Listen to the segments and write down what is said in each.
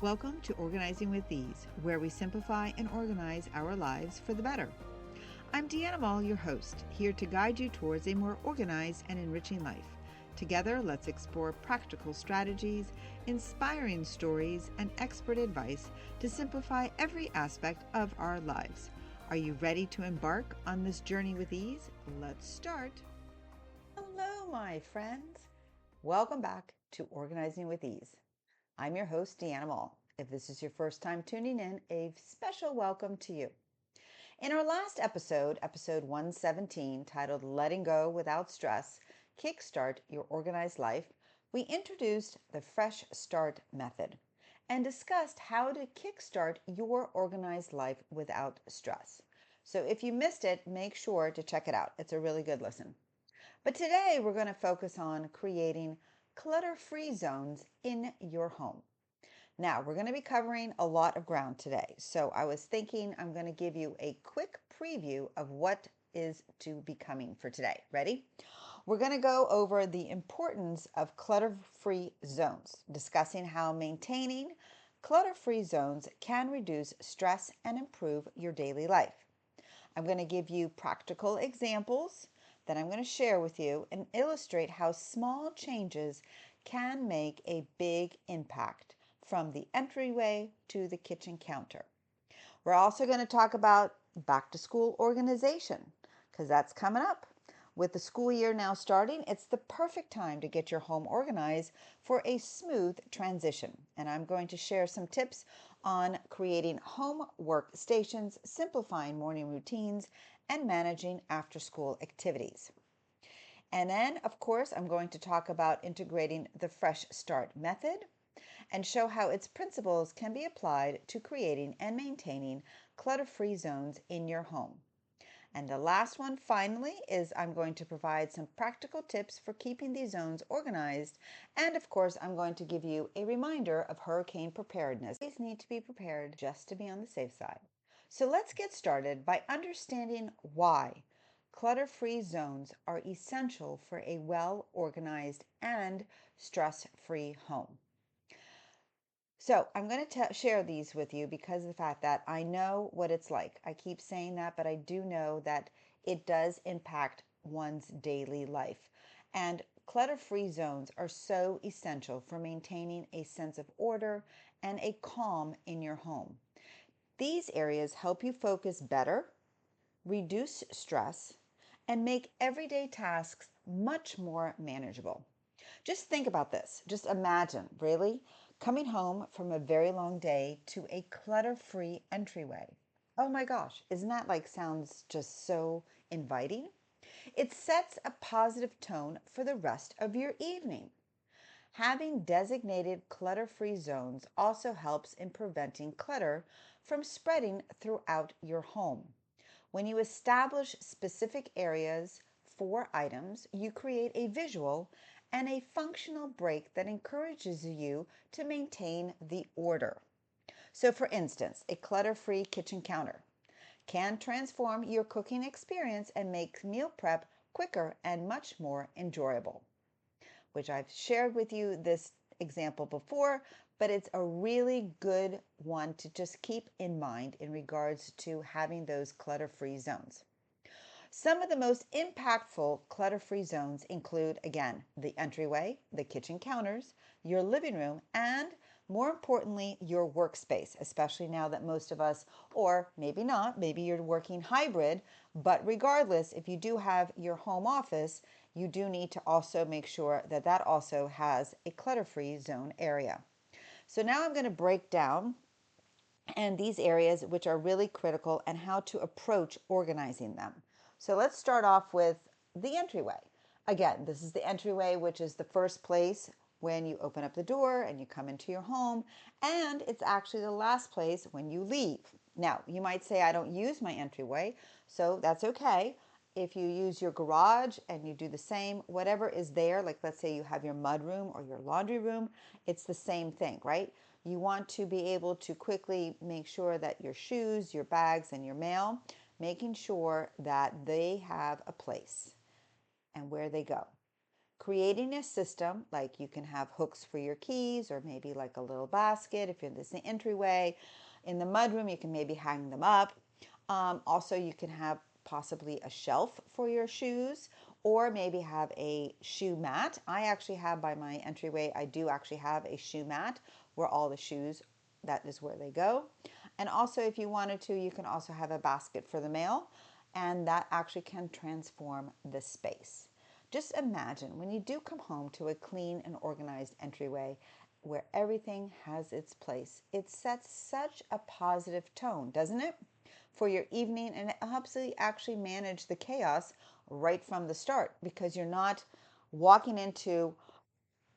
Welcome to Organizing with Ease, where we simplify and organize our lives for the better. I'm Deanna Mall, your host, here to guide you towards a more organized and enriching life. Together, let's explore practical strategies, inspiring stories, and expert advice to simplify every aspect of our lives. Are you ready to embark on this journey with ease? Let's start. Hello, my friends. Welcome back to Organizing with Ease. I'm your host, Deanna Mall. If this is your first time tuning in, a special welcome to you. In our last episode, episode 117, titled Letting Go Without Stress, Kickstart Your Organized Life, we introduced the Fresh Start method and discussed how to kickstart your organized life without stress. So if you missed it, make sure to check it out. It's a really good listen. But today we're going to focus on creating clutter-free zones in your home. Now, we're going to be covering a lot of ground today, so I was thinking I'm going to give you a quick preview of what is to be coming for today. Ready? We're going to go over the importance of clutter-free zones, discussing how maintaining clutter-free zones can reduce stress and improve your daily life. I'm going to give you practical examples that I'm going to share with you and illustrate how small changes can make a big impact from the entryway to the kitchen counter. We're also going to talk about back to school organization because that's coming up. With the school year now starting, it's the perfect time to get your home organized for a smooth transition. And I'm going to share some tips on creating home workstations, simplifying morning routines, and managing after school activities. And then, of course, I'm going to talk about integrating the Fresh Start method and show how its principles can be applied to creating and maintaining clutter-free zones in your home. And the last one, finally, is I'm going to provide some practical tips for keeping these zones organized. And of course, I'm going to give you a reminder of hurricane preparedness. You always need to be prepared just to be on the safe side. So let's get started by understanding why clutter-free zones are essential for a well-organized and stress-free home. So I'm going to share these with you because of the fact that I know what it's like. I keep saying that, but I do know that it does impact one's daily life. And clutter-free zones are so essential for maintaining a sense of order and a calm in your home. These areas help you focus better, reduce stress, and make everyday tasks much more manageable. Just think about this. Just imagine, really, coming home from a very long day to a clutter-free entryway. Oh my gosh, isn't that sounds just so inviting? It sets a positive tone for the rest of your evening. Having designated clutter-free zones also helps in preventing clutter from spreading throughout your home. When you establish specific areas for items, you create a visual and a functional break that encourages you to maintain the order. So for instance, a clutter-free kitchen counter can transform your cooking experience and make meal prep quicker and much more enjoyable, which I've shared with you this example before, but it's a really good one to just keep in mind in regards to having those clutter-free zones. Some of the most impactful clutter-free zones include, again, the entryway, the kitchen counters, your living room, and more importantly, your workspace, especially now that most of us, or maybe not, maybe you're working hybrid, but regardless, if you do have your home office, you do need to also make sure that that also has a clutter-free zone area. So now I'm going to break down and these areas which are really critical and how to approach organizing them. So let's start off with the entryway. Again, this is the entryway, which is the first place when you open up the door and you come into your home, and it's actually the last place when you leave. Now, you might say, I don't use my entryway, so that's okay. If you use your garage and you do the same, whatever is there, like let's say you have your mud room or your laundry room, it's the same thing, right? You want to be able to quickly make sure that your shoes, your bags, and your mail, making sure that they have a place and where they go. Creating a system, like you can have hooks for your keys or maybe like a little basket if you're in this entryway. In the mudroom, you can maybe hang them up. Also, you can have possibly a shelf for your shoes or maybe have a shoe mat. I actually have by my entryway, I do actually have a shoe mat where all the shoes, that is where they go. And also, if you wanted to, you can also have a basket for the mail, and that actually can transform the space. Just imagine when you do come home to a clean and organized entryway where everything has its place. It sets such a positive tone, doesn't it? For your evening, and it helps you actually manage the chaos right from the start because you're not walking into,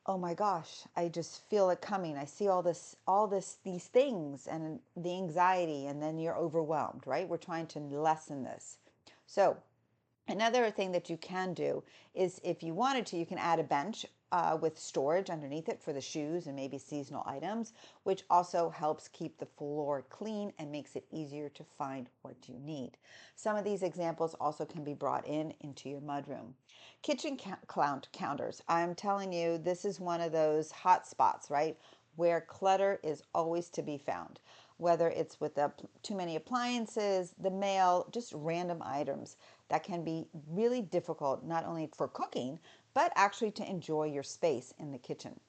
oh my gosh, I just feel it coming. I see these things and the anxiety, and then you're overwhelmed, right? We're trying to lessen this. So another thing that you can do is if you wanted to, you can add a bench with storage underneath it for the shoes and maybe seasonal items, which also helps keep the floor clean and makes it easier to find what you need. Some of these examples also can be brought into your mudroom. Kitchen counters. I'm telling you, this is one of those hot spots, right? Where clutter is always to be found, whether it's with too many appliances, the mail, just random items that can be really difficult, not only for cooking, but actually to enjoy your space in the kitchen.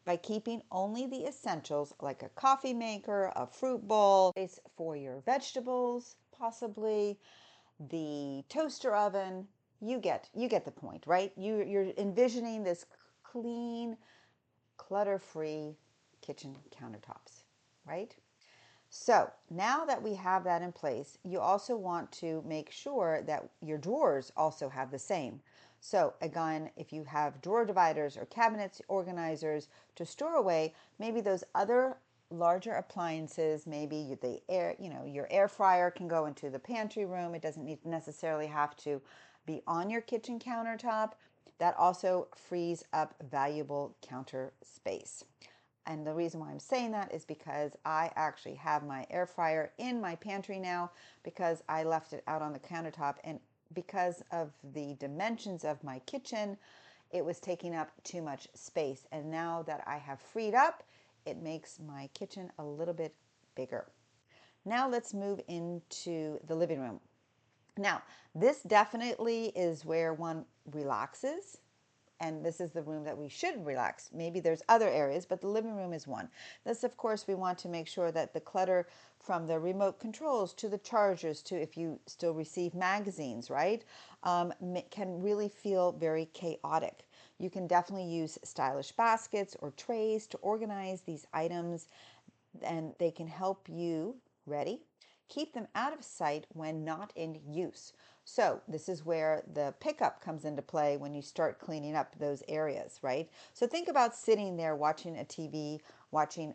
By keeping only the essentials like a coffee maker, a fruit bowl, space for your vegetables, possibly the toaster oven, you get the point, right? You're envisioning this clean, clutter-free kitchen countertops, right? So now that we have that in place, you also want to make sure that your drawers also have the same. So again, if you have drawer dividers or cabinets organizers to store away, maybe those other larger appliances, maybe your air fryer can go into the pantry room. It doesn't necessarily have to be on your kitchen countertop. That also frees up valuable counter space. And the reason why I'm saying that is because I actually have my air fryer in my pantry now because I left it out on the countertop. And because of the dimensions of my kitchen, it was taking up too much space. And now that I have freed up, it makes my kitchen a little bit bigger. Now let's move into the living room. Now, this definitely is where one relaxes, and this is the room that we should relax. Maybe there's other areas, but the living room is one. This, of course, we want to make sure that the clutter from the remote controls to the chargers to if you still receive magazines, right, can really feel very chaotic. You can definitely use stylish baskets or trays to organize these items, and they can help you, ready? Keep them out of sight when not in use. So this is where the pickup comes into play when you start cleaning up those areas, right? So think about sitting there watching a TV, watching,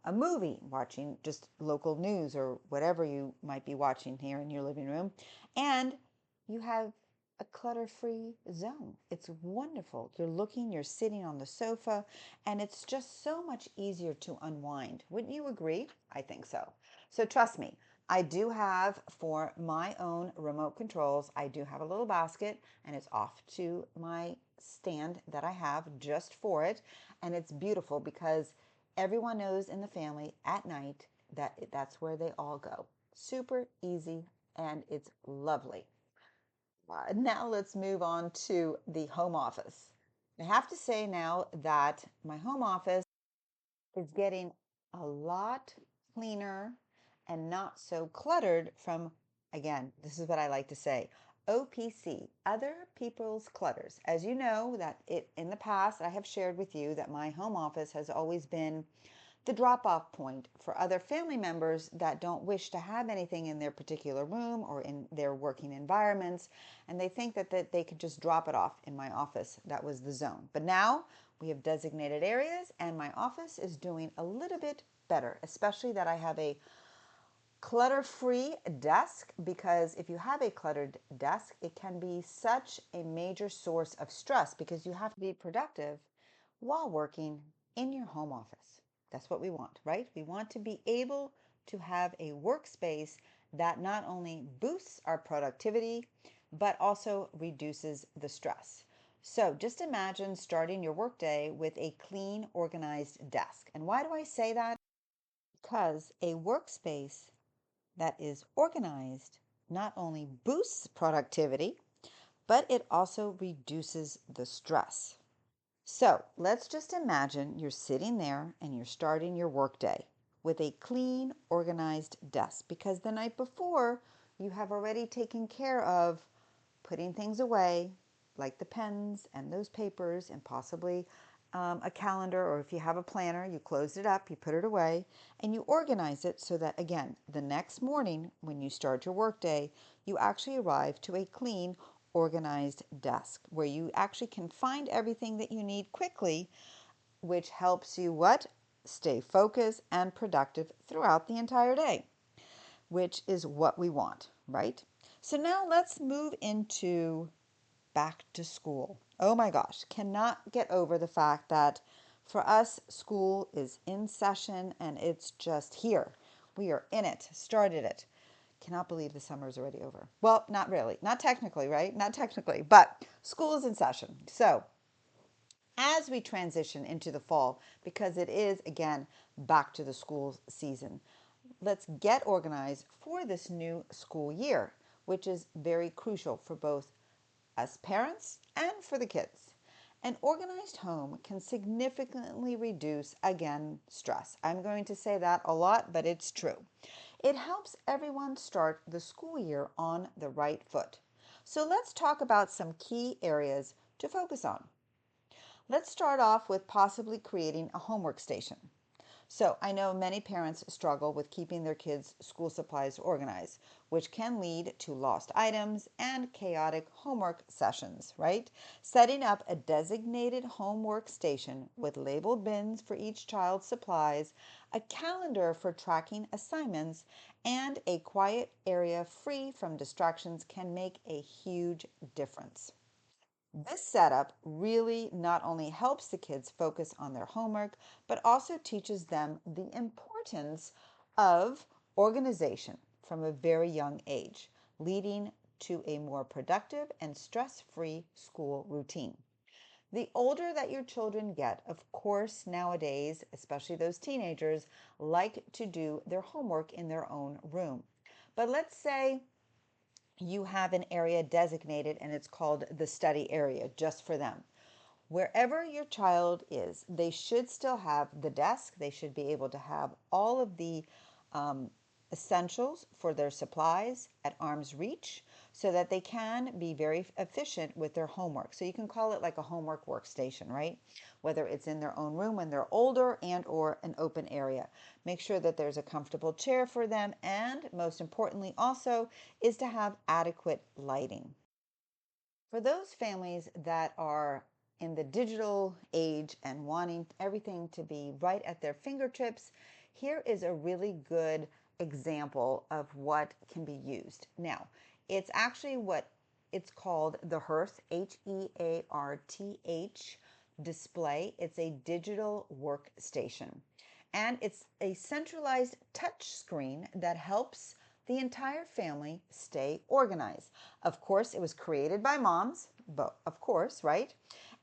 a movie, watching just local news or whatever you might be watching here in your living room, and you have a clutter-free zone. It's wonderful. You're sitting on the sofa, and it's just so much easier to unwind. Wouldn't you agree? I think so. So trust me, I do have, for my own remote controls, I do have a little basket, and it's off to my stand that I have just for it. And it's beautiful because everyone knows in the family at night that that's where they all go. Super easy, and it's lovely. Now let's move on to the home office. I have to say now that my home office is getting a lot cleaner and not so cluttered from, again, this is what I like to say, OPC, other people's clutters. As you know, that in the past I have shared with you that my home office has always been the drop-off point for other family members that don't wish to have anything in their particular room or in their working environments, and they think that they could just drop it off in my office. That was the zone. But now we have designated areas, and my office is doing a little bit better, especially that I have a clutter-free desk, because if you have a cluttered desk, it can be such a major source of stress because you have to be productive while working in your home office. That's what we want, right? We want to be able to have a workspace that not only boosts our productivity, but also reduces the stress. So just imagine starting your workday with a clean, organized desk. And why do I say that? Because a workspace that is organized not only boosts productivity, but it also reduces the stress. So let's just imagine you're sitting there and you're starting your workday with a clean, organized desk because the night before you have already taken care of putting things away, like the pens and those papers, and possibly a calendar, or if you have a planner, you closed it up, you put it away, and you organize it so that, again, the next morning when you start your workday, you actually arrive to a clean, organized desk where you actually can find everything that you need quickly, which helps you what? Stay focused and productive throughout the entire day, which is what we want, right? So now let's move into back to school. Oh my gosh, cannot get over the fact that for us, school is in session and it's just here. We are in it, started it. Cannot believe the summer is already over. Well, not really, not technically, right? Not technically, but school is in session. So as we transition into the fall, because it is again back to the school season, let's get organized for this new school year, which is very crucial for both us parents and for the kids. An organized home can significantly reduce, again, stress. I'm going to say that a lot, but it's true. It helps everyone start the school year on the right foot. So let's talk about some key areas to focus on. Let's start off with possibly creating a homework station. So I know many parents struggle with keeping their kids' school supplies organized, which can lead to lost items and chaotic homework sessions, right? Setting up a designated homework station with labeled bins for each child's supplies, a calendar for tracking assignments, and a quiet area free from distractions can make a huge difference. This setup really not only helps the kids focus on their homework, but also teaches them the importance of organization from a very young age, leading to a more productive and stress-free school routine. The older that your children get, of course, nowadays, especially those teenagers, like to do their homework in their own room. But let's say you have an area designated and it's called the study area just for them. Wherever your child is, they should still have the desk. They should be able to have all of the um, essentials for their supplies at arm's reach so that they can be very efficient with their homework. So you can call it like a homework workstation, right? Whether it's in their own room when they're older and or an open area. Make sure that there's a comfortable chair for them, and most importantly also is to have adequate lighting. For those families that are in the digital age and wanting everything to be right at their fingertips, here is a really good example of what can be used. Now, it's actually what it's called the Hearth, Hearth display. It's a digital workstation. And it's a centralized touch screen that helps the entire family stay organized. Of course, it was created by moms, but of course, right?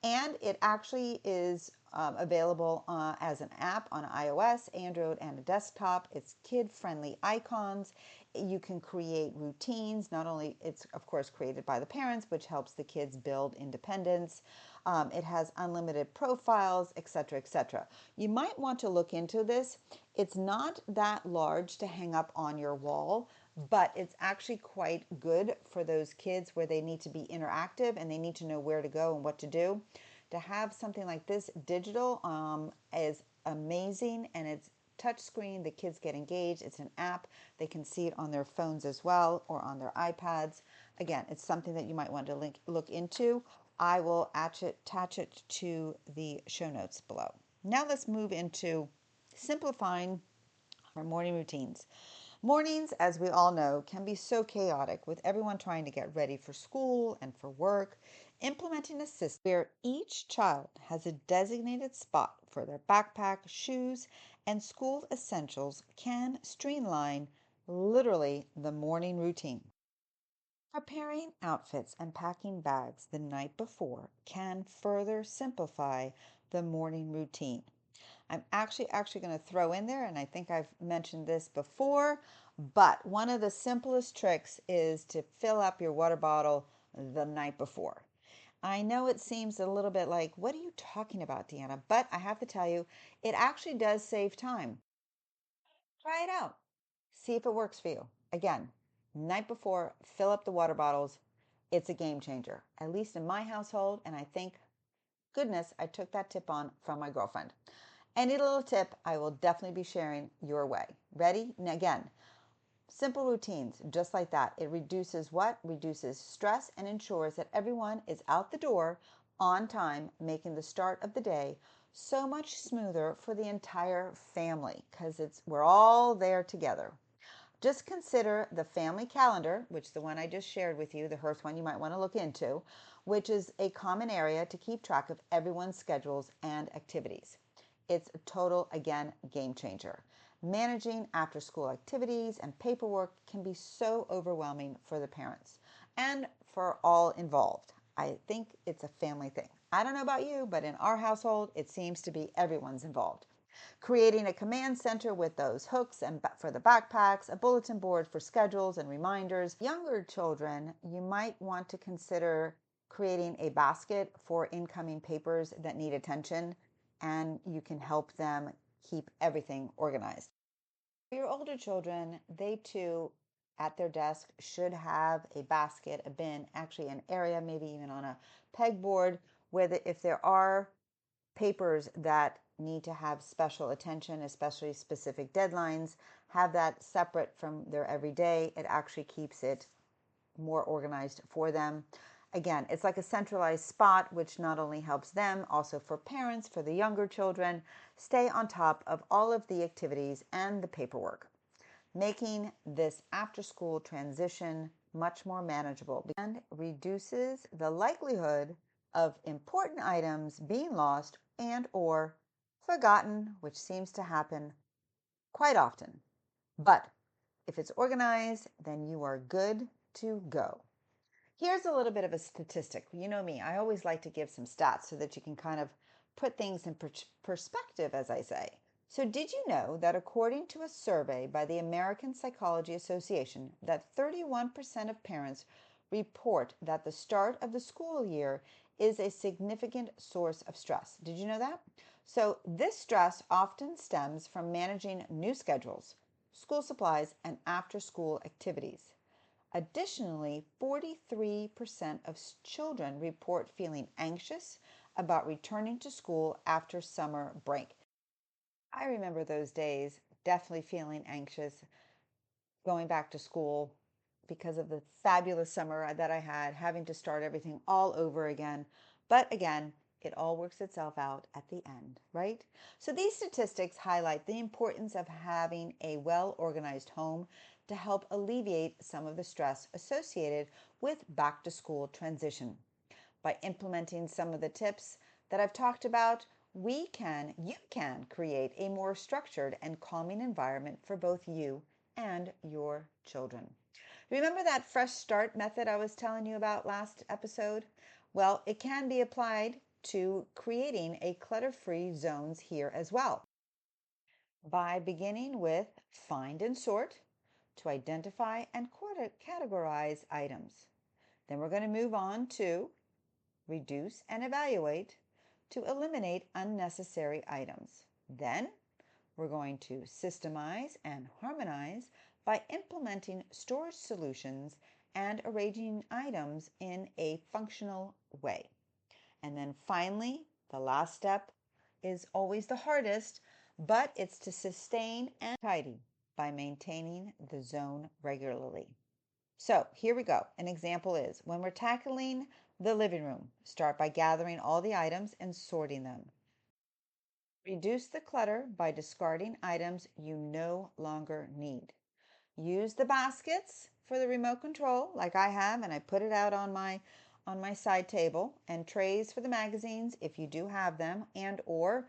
And it actually is available as an app on iOS, Android, and a desktop. It's kid-friendly icons. You can create routines. Not only it's of course created by the parents, which helps the kids build independence. It has unlimited profiles, etc., etc. You might want to look into this. It's not that large to hang up on your wall, but it's actually quite good for those kids where they need to be interactive and they need to know where to go and what to do. To have something like this digital is amazing, and it's touchscreen. The kids get engaged. It's an app. They can see it on their phones as well or on their iPads. Again, it's something that you might want to look into. I will attach it to the show notes below. Now let's move into simplifying our morning routines. Mornings, as we all know, can be so chaotic with everyone trying to get ready for school and for work. Implementing a system where each child has a designated spot for their backpack, shoes, and school essentials can streamline literally the morning routine. Preparing outfits and packing bags the night before can further simplify the morning routine. I'm actually going to throw in there, and I think I've mentioned this before, but one of the simplest tricks is to fill up your water bottle the night before. I know it seems a little bit like, what are you talking about, Deanna? But I have to tell you, it actually does save time. Try it out. See if it works for you. Again, night before, fill up the water bottles. It's a game changer, at least in my household. And I think, goodness, I took that tip on from my girlfriend. Any little tip I will definitely be sharing your way. Ready? And again, simple routines, just like that. It reduces what? Reduces stress and ensures that everyone is out the door on time, making the start of the day so much smoother for the entire family because we're all there together. Just consider the family calendar, which is the one I just shared with you, the Hearth one you might want to look into, which is a common area to keep track of everyone's schedules and activities. It's a total, again, game changer. Managing after school activities and paperwork can be so overwhelming for the parents and for all involved. I think it's a family thing. I don't know about you, but in our household, it seems to be everyone's involved. Creating a command center with those hooks and for the backpacks, a bulletin board for schedules and reminders. Younger children, you might want to consider creating a basket for incoming papers that need attention, and you can help them keep everything organized. For your older children, they too at their desk should have a basket, a bin, actually an area, maybe even on a pegboard, where if there are papers that need to have special attention, especially specific deadlines, have that separate from their everyday. It actually keeps it more organized for them. Again, it's like a centralized spot, which not only helps them, also for parents, for the younger children, stay on top of all of the activities and the paperwork, making this after school transition much more manageable and reduces the likelihood of important items being lost and or forgotten, which seems to happen quite often. But if it's organized, then you are good to go. Here's a little bit of a statistic. You know me, I always like to give some stats so that you can kind of put things in perspective, as I say. So did you know that according to a survey by the American Psychology Association, that 31% of parents report that the start of the school year is a significant source of stress? Did you know that? So this stress often stems from managing new schedules, school supplies, and after-school activities. Additionally, 43% of children report feeling anxious about returning to school after summer break. I remember those days, definitely feeling anxious going back to school because of the fabulous summer that I had, having to start everything all over again. But again, it all works itself out at the end, right? So these statistics highlight the importance of having a well-organized home to help alleviate some of the stress associated with back to school transition. By implementing some of the tips that I've talked about, you can create a more structured and calming environment for both you and your children. Remember that fresh start method I was telling you about last episode? Well, it can be applied to creating a clutter-free zones here as well. By beginning with find and sort to identify and categorize items. Then we're going to move on to reduce and evaluate to eliminate unnecessary items. Then we're going to systemize and harmonize by implementing storage solutions and arranging items in a functional way. And then finally, the last step is always the hardest, but it's to sustain and tidy by maintaining the zone regularly. So here we go. An example is when we're tackling the living room, start by gathering all the items and sorting them. Reduce the clutter by discarding items you no longer need. Use the baskets for the remote control like I have, and I put it out on my side table, and trays for the magazines if you do have them, and or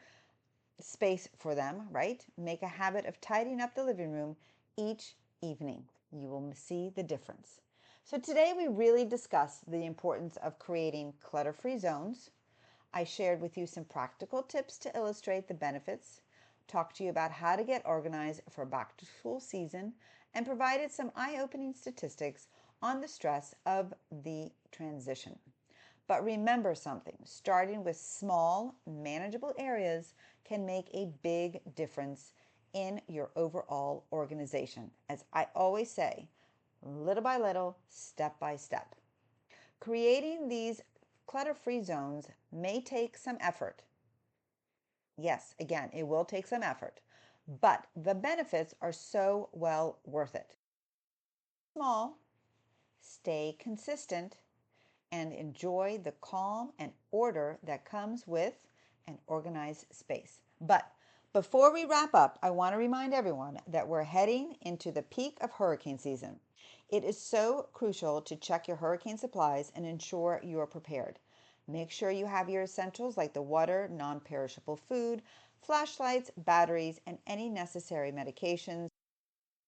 space for them, right? Make a habit of tidying up the living room each evening. You will see the difference. So today we really discussed the importance of creating clutter-free zones. I shared with you some practical tips to illustrate the benefits, talked to you about how to get organized for back-to-school season, and provided some eye-opening statistics on the stress of the transition. But remember something, starting with small, manageable areas can make a big difference in your overall organization. As I always say, little by little, step by step. Creating these clutter-free zones may take some effort. Yes, again, it will take some effort, but the benefits are so well worth it. Small, stay consistent, and enjoy the calm and order that comes with an organized space. But before we wrap up, I want to remind everyone that we're heading into the peak of hurricane season. It is so crucial to check your hurricane supplies and ensure you are prepared. Make sure you have your essentials like the water, non-perishable food, flashlights, batteries, and any necessary medications.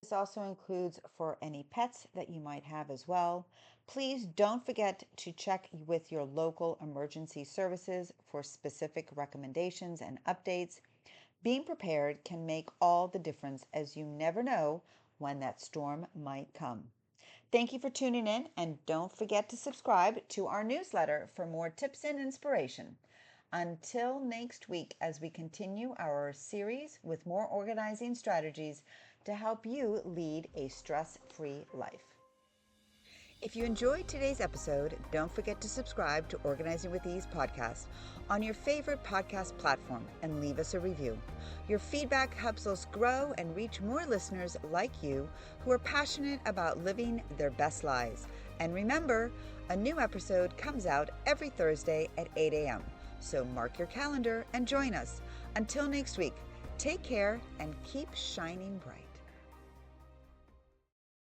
This also includes for any pets that you might have as well. Please don't forget to check with your local emergency services for specific recommendations and updates. Being prepared can make all the difference, as you never know when that storm might come. Thank you for tuning in, and don't forget to subscribe to our newsletter for more tips and inspiration. Until next week, as we continue our series with more organizing strategies to help you lead a stress-free life. If you enjoyed today's episode, don't forget to subscribe to Organizing with Ease podcast on your favorite podcast platform and leave us a review. Your feedback helps us grow and reach more listeners like you who are passionate about living their best lives. And remember, a new episode comes out every Thursday at 8 a.m. So mark your calendar and join us. Until next week, take care and keep shining bright.